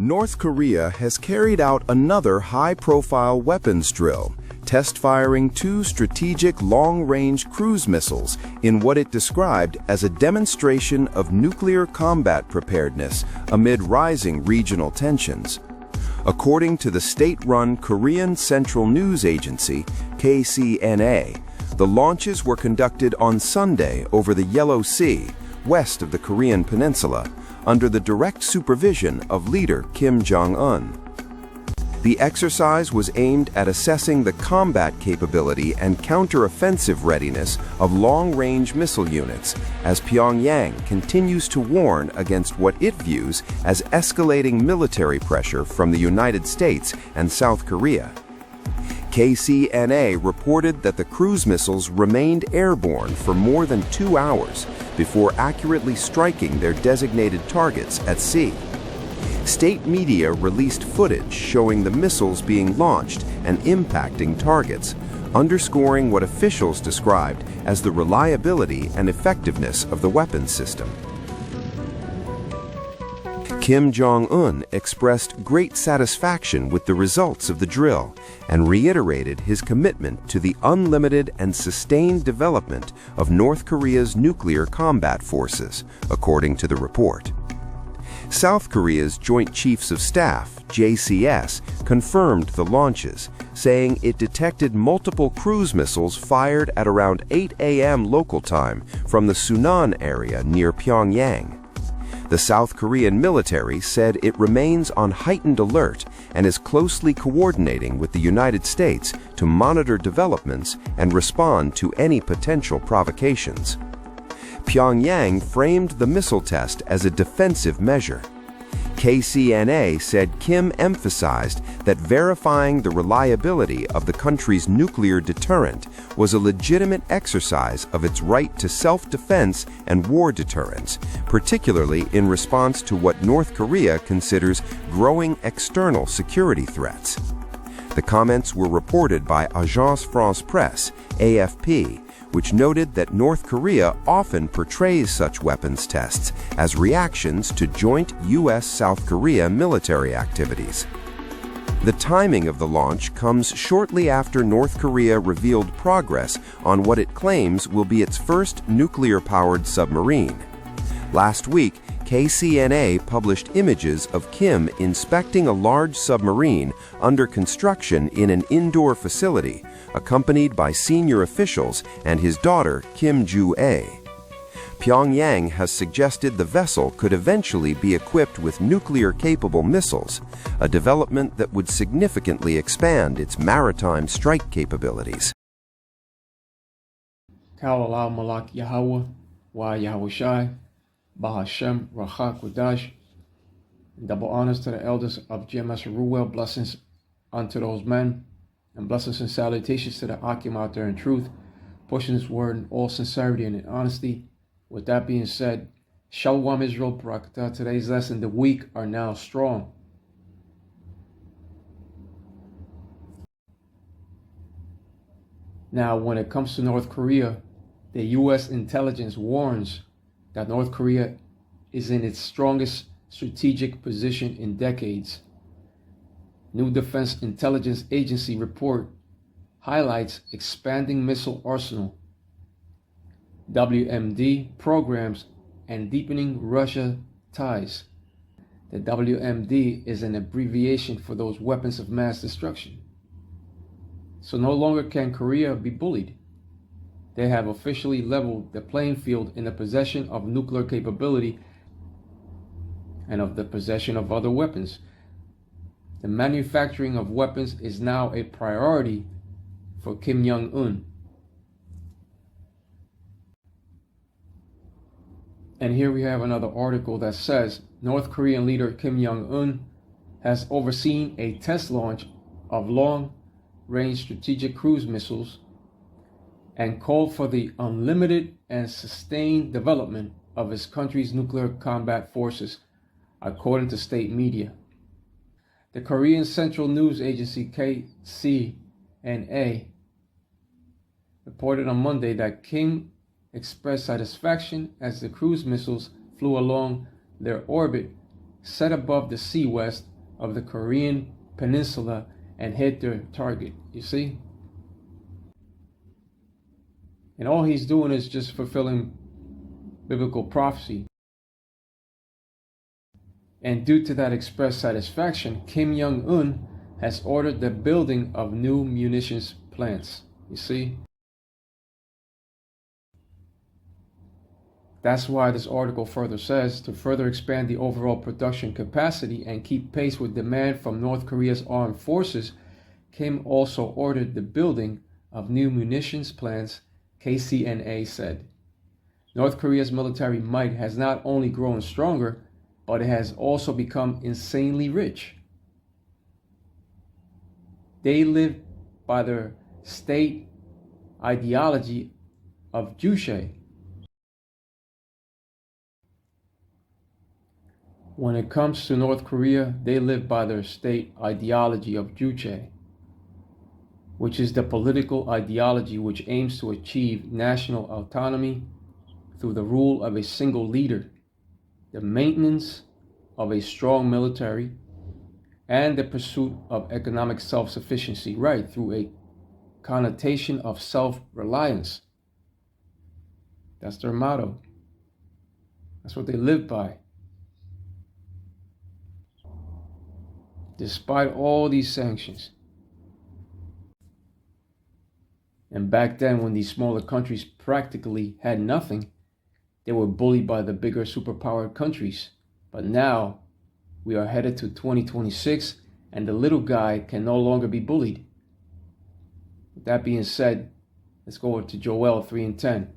North Korea has carried out another high-profile weapons drill, test-firing 2 strategic long-range cruise missiles in what it described as a demonstration of nuclear combat preparedness amid rising regional tensions. According to the state-run Korean Central News Agency, KCNA, the launches were conducted on Sunday over the Yellow Sea, west of the Korean Peninsula, under the direct supervision of leader Kim Jong-un. The exercise was aimed at assessing the combat capability and counter-offensive readiness of long-range missile units as Pyongyang continues to warn against what it views as escalating military pressure from the United States and South Korea. KCNA reported that the cruise missiles remained airborne for more than 2 hours before accurately striking their designated targets at sea. State media released footage showing the missiles being launched and impacting targets, underscoring what officials described as the reliability and effectiveness of the weapons system. Kim Jong-un expressed great satisfaction with the results of the drill and reiterated his commitment to the unlimited and sustained development of North Korea's nuclear combat forces, according to the report. South Korea's Joint Chiefs of Staff, JCS, confirmed the launches, saying it detected multiple cruise missiles fired at around 8 a.m. local time from the Sunan area near Pyongyang. The South Korean military said it remains on heightened alert and is closely coordinating with the United States to monitor developments and respond to any potential provocations. Pyongyang framed the missile test as a defensive measure. KCNA said Kim emphasized that verifying the reliability of the country's nuclear deterrent was a legitimate exercise of its right to self-defense and war deterrence, particularly in response to what North Korea considers growing external security threats. The comments were reported by Agence France-Presse, AFP, which noted that North Korea often portrays such weapons tests as reactions to joint U.S.-South Korea military activities. The timing of the launch comes shortly after North Korea revealed progress on what it claims will be its first nuclear-powered submarine. Last week, KCNA published images of Kim inspecting a large submarine under construction in an indoor facility, accompanied by senior officials and his daughter, Kim Joo-ae. Pyongyang has suggested the vessel could eventually be equipped with nuclear-capable missiles, a development that would significantly expand its maritime strike capabilities. Kal Malak Yahweh, Wa Yahushai, Bahashem Rachak Wadash. Double honors to the elders of GMS Ruel, blessings unto those men, and blessings and salutations to the Akim out there in truth, pushing this word in all sincerity and in honesty. With that being said, Shalom Israel Barakatah. Today's lesson, the weak are now strong. Now, when it comes to North Korea, the U.S. intelligence warns that North Korea is in its strongest strategic position in decades. New Defense Intelligence Agency report highlights expanding missile arsenal, WMD programs, and deepening Russia ties. The WMD is an abbreviation for those weapons of mass destruction. So no longer can Korea be bullied. They have officially leveled the playing field in the possession of nuclear capability and of the possession of other weapons. The manufacturing of weapons is now a priority for Kim Jong-un. And here we have another article that says North Korean leader Kim Jong-un has overseen a test launch of long-range strategic cruise missiles and called for the unlimited and sustained development of his country's nuclear combat forces, according to state media. The Korean Central News Agency KCNA reported on Monday that Kim expressed satisfaction as the cruise missiles flew along their orbit set above the sea west of the Korean peninsula and hit their target. You see? And all he's doing is just fulfilling biblical prophecy. And due to that expressed satisfaction, Kim Jong-un has ordered the building of new munitions plants. You see? That's why this article further says, to further expand the overall production capacity and keep pace with demand from North Korea's armed forces, Kim also ordered the building of new munitions plants, KCNA said. North Korea's military might has not only grown stronger, but it has also become insanely rich. They live by their state ideology of Juche. When it comes to North Korea, they live by their state ideology of Juche, which is the political ideology which aims to achieve national autonomy through the rule of a single leader, the maintenance of a strong military, and the pursuit of economic self-sufficiency, right, through a connotation of self-reliance. That's their motto. That's what they live by. Despite all these sanctions. And back then, when these smaller countries practically had nothing, they were bullied by the bigger superpowered countries. But now, we are headed to 2026, and the little guy can no longer be bullied. With that being said, let's go over to Joel 3:10.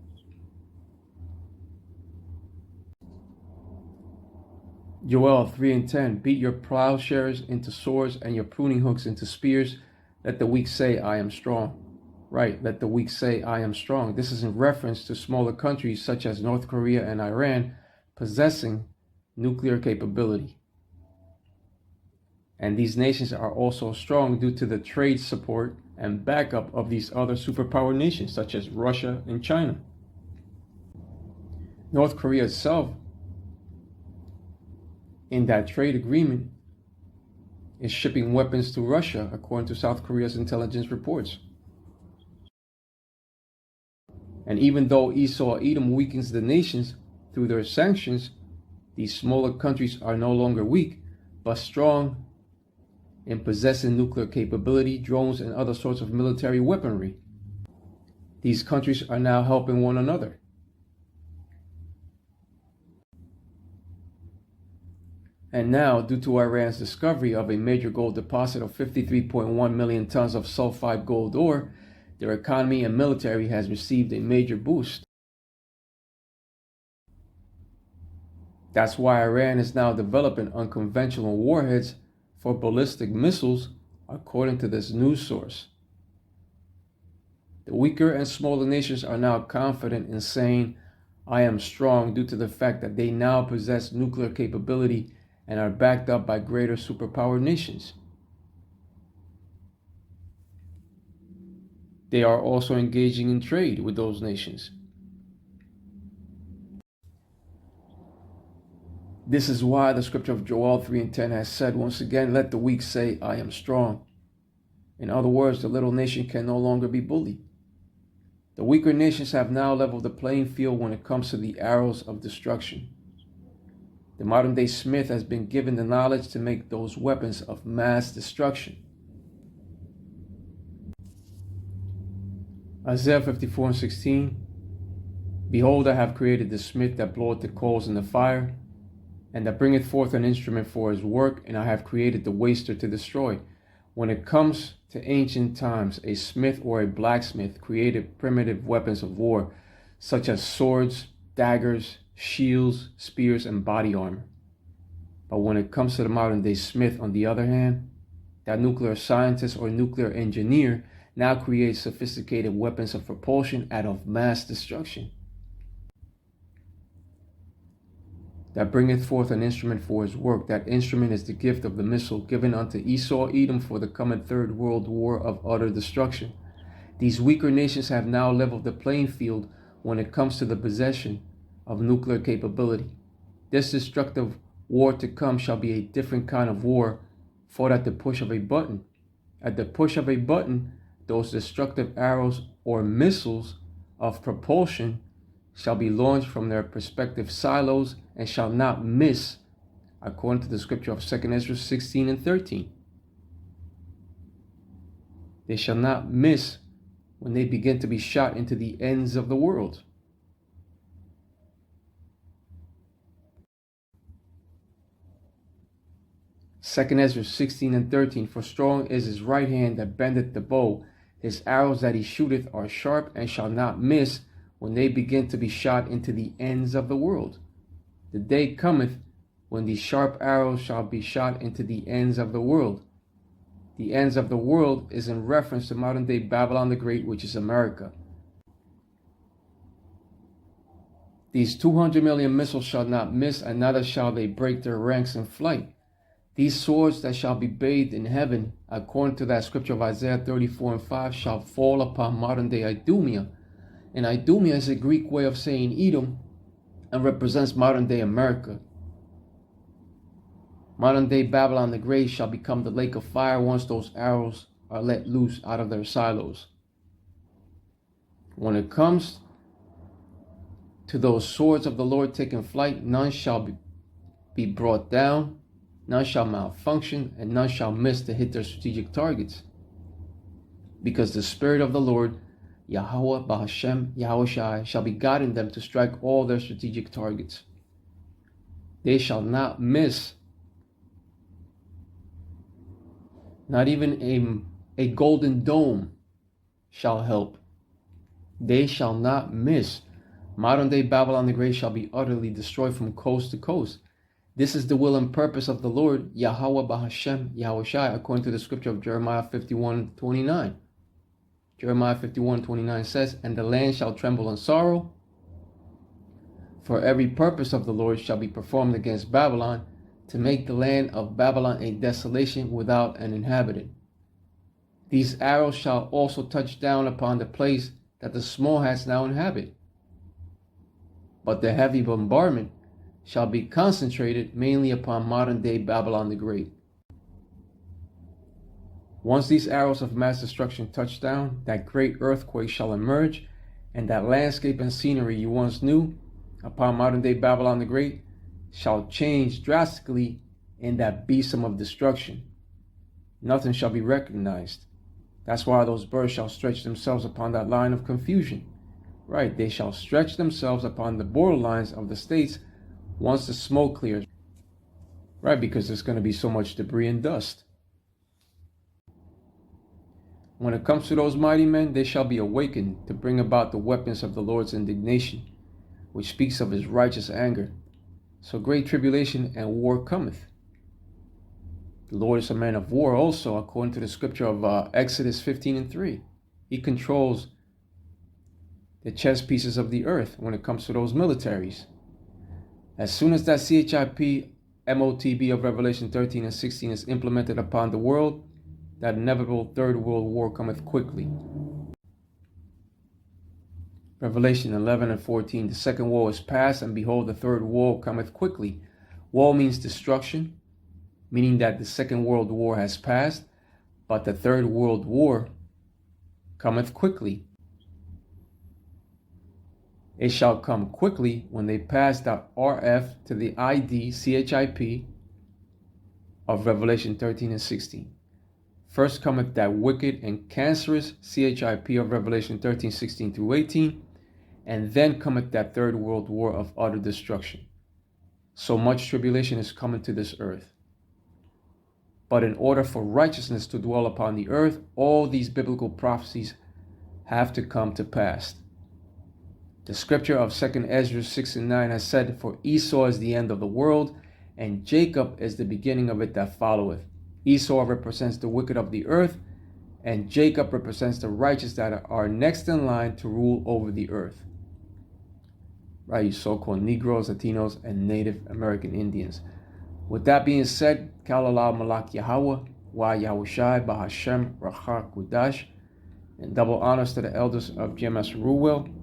Joel 3:10, beat your plowshares into swords and your pruning hooks into spears. Let the weak say, I am strong. Right, let the weak say, I am strong. This is in reference to smaller countries such as North Korea and Iran possessing nuclear capability. And these nations are also strong due to the trade support and backup of these other superpower nations such as Russia and China. North Korea itself, in that trade agreement, is shipping weapons to Russia, according to South Korea's intelligence reports. And even though Esau Edom weakens the nations through their sanctions, these smaller countries are no longer weak, but strong in possessing nuclear capability, drones, and other sorts of military weaponry. These countries are now helping one another. And now, due to Iran's discovery of a major gold deposit of 53.1 million tons of sulfide gold ore, their economy and military has received a major boost. That's why Iran is now developing unconventional warheads for ballistic missiles, according to this news source. The weaker and smaller nations are now confident in saying, I am strong, due to the fact that they now possess nuclear capability and are backed up by greater superpower nations. They are also engaging in trade with those nations. This is why the scripture of Joel 3:10 has said once again, let the weak say, I am strong. In other words, the little nation can no longer be bullied. The weaker nations have now leveled the playing field when it comes to the arrows of destruction. The modern day smith has been given the knowledge to make those weapons of mass destruction. Isaiah 54:16, behold, I have created the smith that bloweth the coals in the fire, and that bringeth forth an instrument for his work, and I have created the waster to destroy. When it comes to ancient times, a smith or a blacksmith created primitive weapons of war, such as swords, daggers, shields, spears, and body armor. But when it comes to the modern day smith, on the other hand, that nuclear scientist or nuclear engineer now creates sophisticated weapons of propulsion and of mass destruction, that bringeth forth an instrument for his work. That instrument is the gift of the missile given unto Esau Edom for the coming third world war of utter destruction. These weaker nations have now leveled the playing field when it comes to the possession of nuclear capability. This destructive war to come shall be a different kind of war fought at the push of a button. At the push of a button, those destructive arrows or missiles of propulsion shall be launched from their respective silos and shall not miss, according to the scripture of 2 Esdras 16 and 13. They shall not miss when they begin to be shot into the ends of the world. Second Esdras 16 and 13. For strong is his right hand that bendeth the bow. His arrows that he shooteth are sharp and shall not miss when they begin to be shot into the ends of the world. The day cometh when these sharp arrows shall be shot into the ends of the world. The ends of the world is in reference to modern day Babylon the Great, which is America. These 200 million missiles shall not miss, and neither shall they break their ranks in flight. These swords that shall be bathed in heaven, according to that scripture of Isaiah 34 and 5, shall fall upon modern day Idumea. And Idumea is a Greek way of saying Edom and represents modern day America. Modern day Babylon the Great shall become the lake of fire once those arrows are let loose out of their silos. When it comes to those swords of the Lord taking flight, none shall be brought down, none shall malfunction, and none shall miss to hit their strategic targets. Because the Spirit of the Lord, Yahweh Bahashem Yahushai, shall be guiding them to strike all their strategic targets. They shall not miss. Not even a golden dome shall help. They shall not miss. Modern day Babylon the Great shall be utterly destroyed from coast to coast. This is the will and purpose of the Lord, Yahweh Bahashem Yahushai, according to the scripture of Jeremiah 51:29. Jeremiah 51:29 says, and the land shall tremble in sorrow, for every purpose of the Lord shall be performed against Babylon, to make the land of Babylon a desolation without an inhabitant. These arrows shall also touch down upon the place that the small hats now inhabit. But the heavy bombardment shall be concentrated mainly upon modern day Babylon the Great. Once these arrows of mass destruction touch down, that great earthquake shall emerge, and that landscape and scenery you once knew upon modern day Babylon the Great shall change drastically in that besom of destruction. Nothing shall be recognized. That's why those birds shall stretch themselves upon that line of confusion. Right, they shall stretch themselves upon the borderlines of the states once the smoke clears. Right, because there's going to be so much debris and dust. When it comes to those mighty men, they shall be awakened to bring about the weapons of the Lord's indignation, which speaks of his righteous anger. So great tribulation and war cometh. The Lord is a man of war also, according to the scripture of Exodus 15 and 3. He controls the chess pieces of the earth when it comes to those militaries. As soon as that CHIP MOTB of Revelation 13 and 16 is implemented upon the world, that inevitable third world war cometh quickly. Revelation 11 and 14, the second woe is past, and behold, the third woe cometh quickly. Woe means destruction, meaning that the second world war has passed, but the third world war cometh quickly. It shall come quickly when they pass the RF to the ID CHIP of Revelation 13 and 16. First cometh that wicked and cancerous CHIP of Revelation 13, 16 through 18, and then cometh that third world war of utter destruction. So much tribulation is coming to this earth. But in order for righteousness to dwell upon the earth, all these biblical prophecies have to come to pass. The scripture of 2 Esdras 6 and 9 has said, for Esau is the end of the world, and Jacob is the beginning of it that followeth. Esau represents the wicked of the earth, and Jacob represents the righteous that are next in line to rule over the earth. Right, you so-called Negroes, Latinos, and Native American Indians. With that being said, Kalalau Malak Yahweh, Wa Yahushai, Bahashem, Rachak Kudash, and double honors to the elders of GMS Ruwell.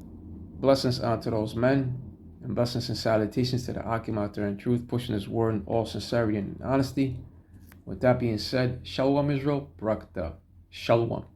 Blessings unto those men, and blessings and salutations to the Akim out there in truth, pushing his word in all sincerity and honesty. With that being said, Shalom Israel, Barakatah. Shalom.